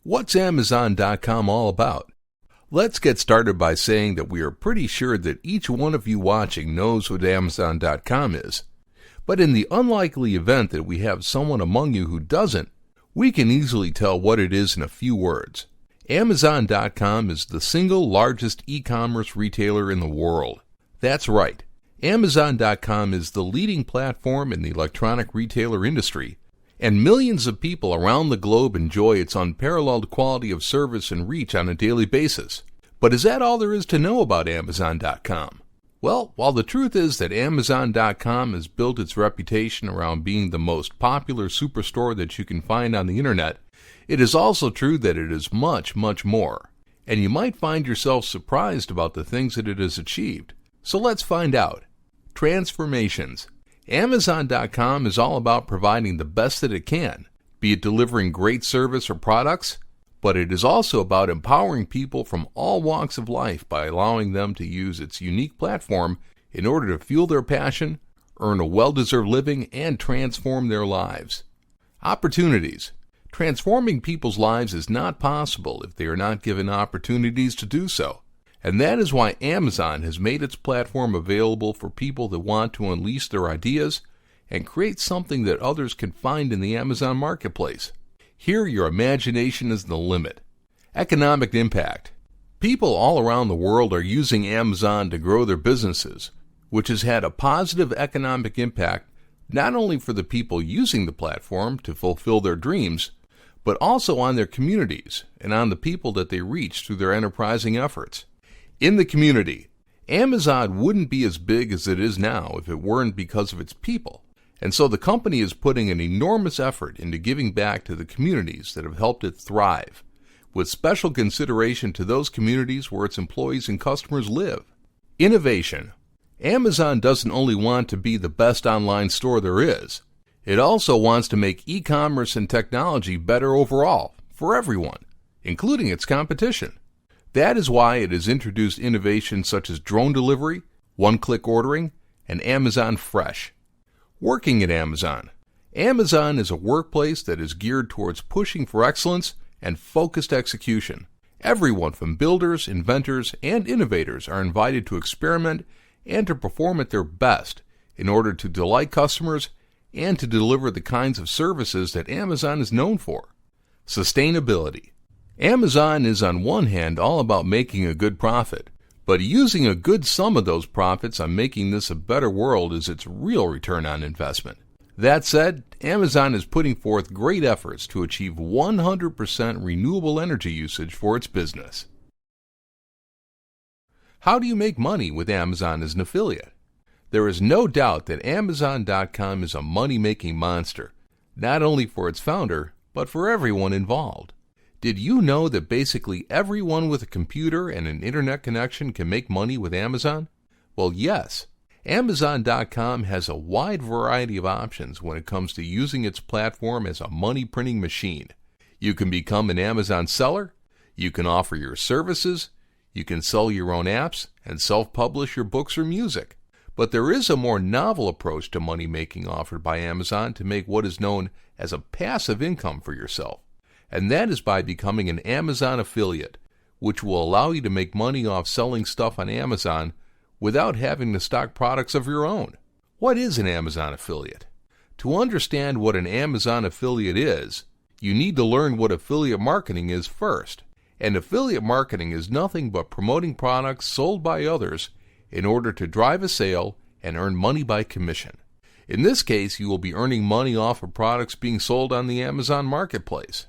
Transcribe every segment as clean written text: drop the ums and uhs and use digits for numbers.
What's Amazon.com all about? Let's get started by saying that we are pretty sure that each one of you watching knows what Amazon.com is. But in the unlikely event that we have someone among you who doesn't, we can easily tell what it is in a few words. Amazon.com is the single largest e-commerce retailer in the world. That's right. Amazon.com is the leading platform in the electronic retailer industry, and millions of people around the globe enjoy its unparalleled quality of service and reach on a daily basis. But is that all there is to know about Amazon.com? Well, while the truth is that Amazon.com has built its reputation around being the most popular superstore that you can find on the internet, it is also true that it is much, much more. And you might find yourself surprised about the things that it has achieved. So let's find out. Transformations. Amazon.com is all about providing the best that it can, be it delivering great service or products, but it is also about empowering people from all walks of life by allowing them to use its unique platform in order to fuel their passion, earn a well-deserved living, and transform their lives. Opportunities. Transforming people's lives is not possible if they are not given opportunities to do so. And that is why Amazon has made its platform available for people that want to unleash their ideas and create something that others can find in the Amazon marketplace. Here, your imagination is the limit. Economic impact. People all around the world are using Amazon to grow their businesses, which has had a positive economic impact not only for the people using the platform to fulfill their dreams, but also on their communities and on the people that they reach through their enterprising efforts. In the community, Amazon wouldn't be as big as it is now if it weren't because of its people, and so the company is putting an enormous effort into giving back to the communities that have helped it thrive, with special consideration to those communities where its employees and customers live. Innovation. Amazon doesn't only want to be the best online store there is, it also wants to make e-commerce and technology better overall for everyone, including its competition. That is why it has introduced innovations such as drone delivery, one-click ordering, and Amazon Fresh. Working at Amazon. Amazon is a workplace that is geared towards pushing for excellence and focused execution. Everyone from builders, inventors, and innovators are invited to experiment and to perform at their best in order to delight customers and to deliver the kinds of services that Amazon is known for. Sustainability. Amazon is on one hand all about making a good profit, but using a good sum of those profits on making this a better world is its real return on investment. That said, Amazon is putting forth great efforts to achieve 100% renewable energy usage for its business. How do you make money with Amazon as an affiliate? There is no doubt that Amazon.com is a money-making monster, not only for its founder, but for everyone involved. Did you know that basically everyone with a computer and an internet connection can make money with Amazon? Well, yes. Amazon.com has a wide variety of options when it comes to using its platform as a money-printing machine. You can become an Amazon seller, you can offer your services, you can sell your own apps, and self-publish your books or music. But there is a more novel approach to money-making offered by Amazon to make what is known as a passive income for yourself. And that is by becoming an Amazon affiliate, which will allow you to make money off selling stuff on Amazon without having to stock products of your own. What is an Amazon affiliate? To understand what an Amazon affiliate is, you need to learn what affiliate marketing is first. And affiliate marketing is nothing but promoting products sold by others in order to drive a sale and earn money by commission. In this case, you will be earning money off of products being sold on the Amazon marketplace.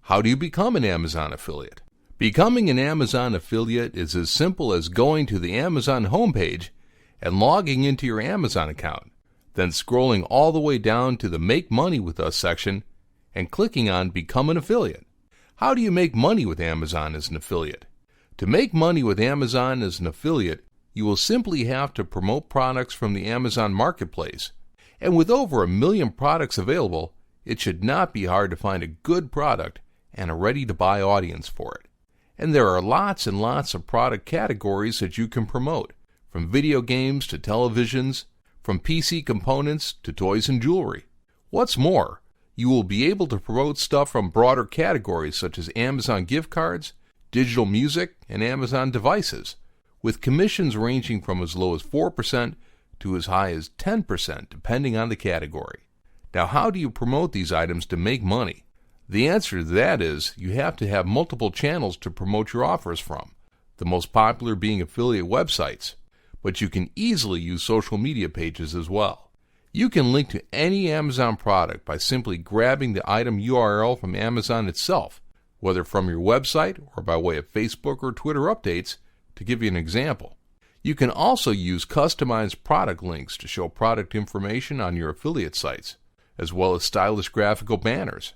How do you become an Amazon affiliate? Becoming an Amazon affiliate is as simple as going to the Amazon homepage and logging into your Amazon account, then scrolling all the way down to the Make Money With Us section and clicking on Become an Affiliate. How do you make money with Amazon as an affiliate? To make money with Amazon as an affiliate, you will simply have to promote products from the Amazon marketplace. And with over 1 million products available, it should not be hard to find a good product and a ready-to-buy audience for it. And there are lots and lots of product categories that you can promote, from video games to televisions, from PC components to toys and jewelry. What's more, You will be able to promote stuff from broader categories such as Amazon gift cards, digital music, and Amazon devices, with commissions ranging from as low as 4% to as high as 10% depending on the category. Now, how do you promote these items to make money? The answer to that is you have to have multiple channels to promote your offers from, the most popular being affiliate websites, but you can easily use social media pages as well. You can link to any Amazon product by simply grabbing the item URL from Amazon itself, whether from your website or by way of Facebook or Twitter updates, to give you an example. You can also use customized product links to show product information on your affiliate sites, as well as stylish graphical banners.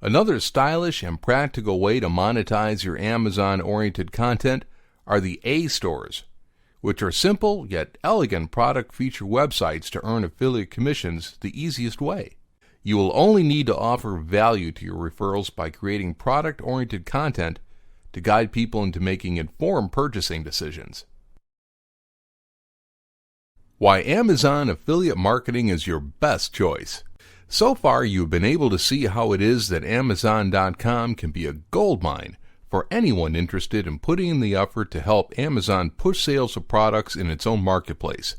Another stylish and practical way to monetize your Amazon-oriented content are the A-stores, which are simple yet elegant product feature websites to earn affiliate commissions the easiest way. You will only need to offer value to your referrals by creating product-oriented content to guide people into making informed purchasing decisions. Why Amazon affiliate marketing is your best choice. So far, you've been able to see how it is that Amazon.com can be a goldmine for anyone interested in putting in the effort to help Amazon push sales of products in its own marketplace.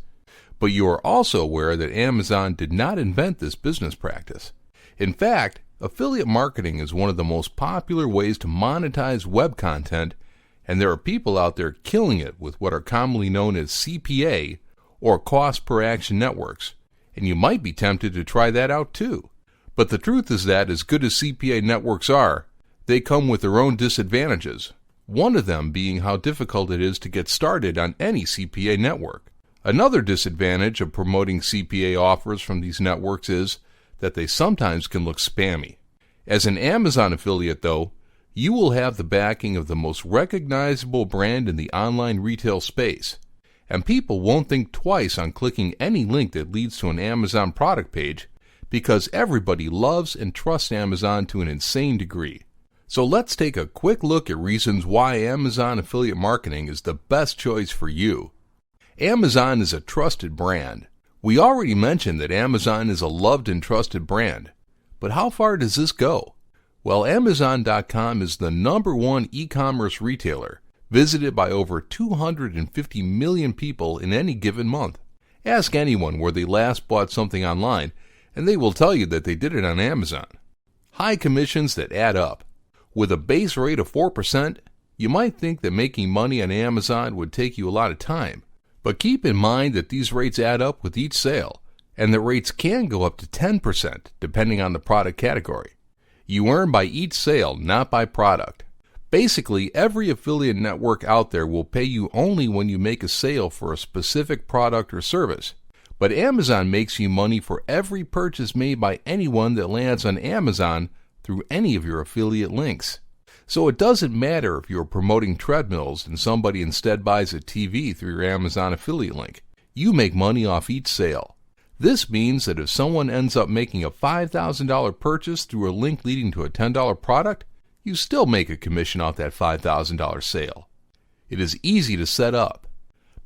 But you are also aware that Amazon did not invent this business practice. In fact, affiliate marketing is one of the most popular ways to monetize web content, and there are people out there killing it with what are commonly known as CPA, or cost per action networks, and you might be tempted to try that out too. But the truth is that as good as CPA networks are, they come with their own disadvantages, one of them being how difficult it is to get started on any CPA network. Another disadvantage of promoting CPA offers from these networks is that they sometimes can look spammy. As an Amazon affiliate, though, you will have the backing of the most recognizable brand in the online retail space, and people won't think twice on clicking any link that leads to an Amazon product page because everybody loves and trusts Amazon to an insane degree. So let's take a quick look at reasons why Amazon affiliate marketing is the best choice for you. Amazon is a trusted brand. We already mentioned that Amazon is a loved and trusted brand. But how far does this go? Well, Amazon.com is the #1 e-commerce retailer, visited by over 250 million people in any given month. Ask anyone where they last bought something online, and they will tell you that they did it on Amazon. High commissions that add up. With a base rate of 4%, you might think that making money on Amazon would take you a lot of time. But keep in mind that these rates add up with each sale, and the rates can go up to 10% depending on the product category. You earn by each sale, not by product. Basically, every affiliate network out there will pay you only when you make a sale for a specific product or service. But Amazon makes you money for every purchase made by anyone that lands on Amazon through any of your affiliate links. So it doesn't matter if you're promoting treadmills and somebody instead buys a TV through your Amazon affiliate link. You make money off each sale. This means that if someone ends up making a $5,000 purchase through a link leading to a $10 product, you still make a commission off that $5,000 sale. It is easy to set up.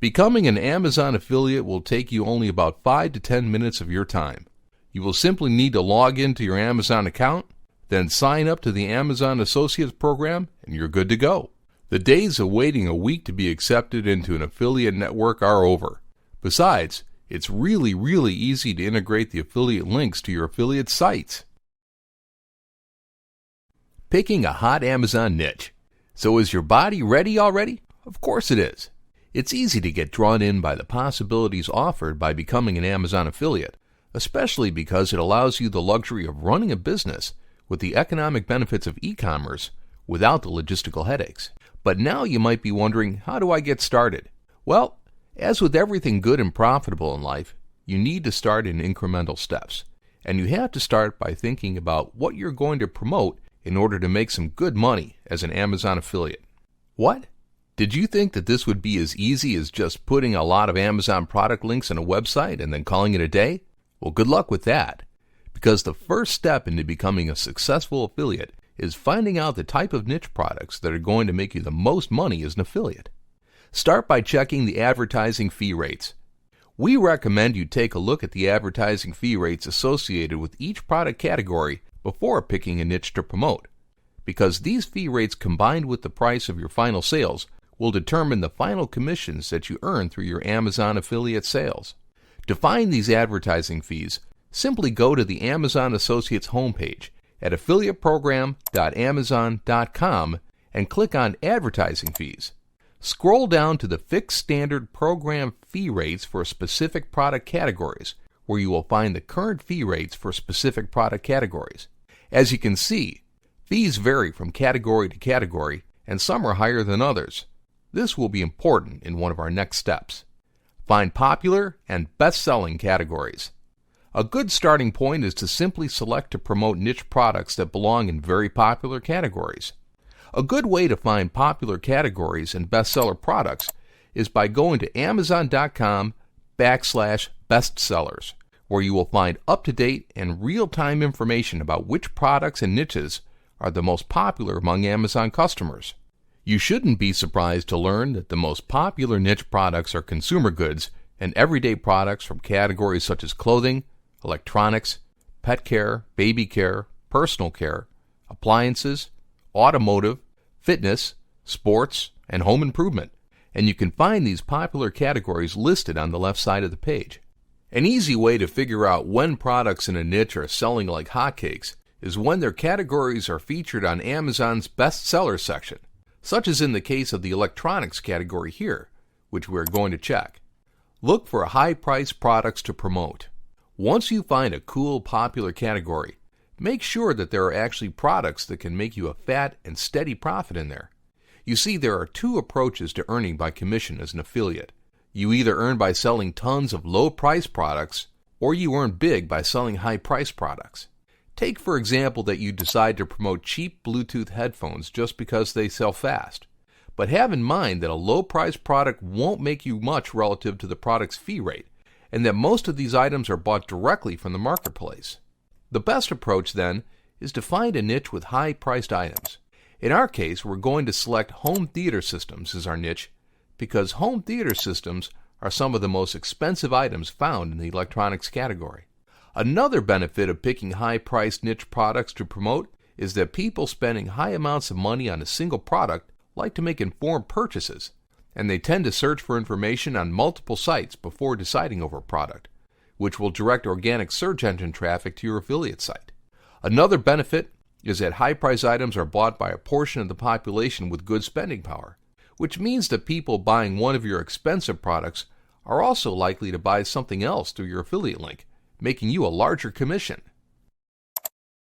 Becoming an Amazon affiliate will take you only about 5 to 10 minutes of your time. You will simply need to log into your Amazon account, then sign up to the Amazon Associates program, and you're good to go. The days of waiting a week to be accepted into an affiliate network are over. Besides, it's really easy to integrate the affiliate links to your affiliate sites. Picking a hot Amazon niche. So is your body ready already? Of course it is. It's easy to get drawn in by the possibilities offered by becoming an Amazon affiliate, especially because it allows you the luxury of running a business with the economic benefits of e-commerce without the logistical headaches. But now you might be wondering, how do I get started? Well, as with everything good and profitable in life, you need to start in incremental steps. And you have to start by thinking about what you're going to promote in order to make some good money as an Amazon affiliate. What? Did you think that this would be as easy as just putting a lot of Amazon product links on a website and then calling it a day? Well, good luck with that. Because the first step into becoming a successful affiliate is finding out the type of niche products that are going to make you the most money as an affiliate. Start by checking the advertising fee rates. We recommend you take a look at the advertising fee rates associated with each product category before picking a niche to promote, because these fee rates combined with the price of your final sales will determine the final commissions that you earn through your Amazon affiliate sales. To find these advertising fees, simply go to the Amazon Associates homepage at affiliateprogram.amazon.com and click on Advertising Fees. Scroll down to the Fixed Standard Program Fee Rates for specific product categories, where you will find the current fee rates for specific product categories. As you can see, fees vary from category to category, and some are higher than others. This will be important in one of our next steps. Find popular and best-selling categories. A good starting point is to simply select to promote niche products that belong in very popular categories. A good way to find popular categories and bestseller products is by going to amazon.com/bestsellers, where you will find up-to-date and real-time information about which products and niches are the most popular among Amazon customers. You shouldn't be surprised to learn that the most popular niche products are consumer goods and everyday products from categories such as clothing, electronics, pet care, baby care, personal care, appliances, automotive, fitness, sports, and home improvement. And you can find these popular categories listed on the left side of the page. An easy way to figure out when products in a niche are selling like hotcakes is when their categories are featured on Amazon's bestseller section, such as in the case of the electronics category here, which we're going to check. Look for high-priced products to promote. Once you find a cool, popular category, make sure that there are actually products that can make you a fat and steady profit in there. You see, there are two approaches to earning by commission as an affiliate. You either earn by selling tons of low-priced products, or you earn big by selling high-priced products. Take, for example, that you decide to promote cheap Bluetooth headphones just because they sell fast. But have in mind that a low-priced product won't make you much relative to the product's fee rate, and that most of these items are bought directly from the marketplace. The best approach, then, is to find a niche with high-priced items. In our case, we're going to select home theater systems as our niche because home theater systems are some of the most expensive items found in the electronics category. Another benefit of picking high-priced niche products to promote is that people spending high amounts of money on a single product like to make informed purchases, and they tend to search for information on multiple sites before deciding over a product, which will direct organic search engine traffic to your affiliate site. Another benefit is that high-price items are bought by a portion of the population with good spending power, which means that people buying one of your expensive products are also likely to buy something else through your affiliate link, making you a larger commission.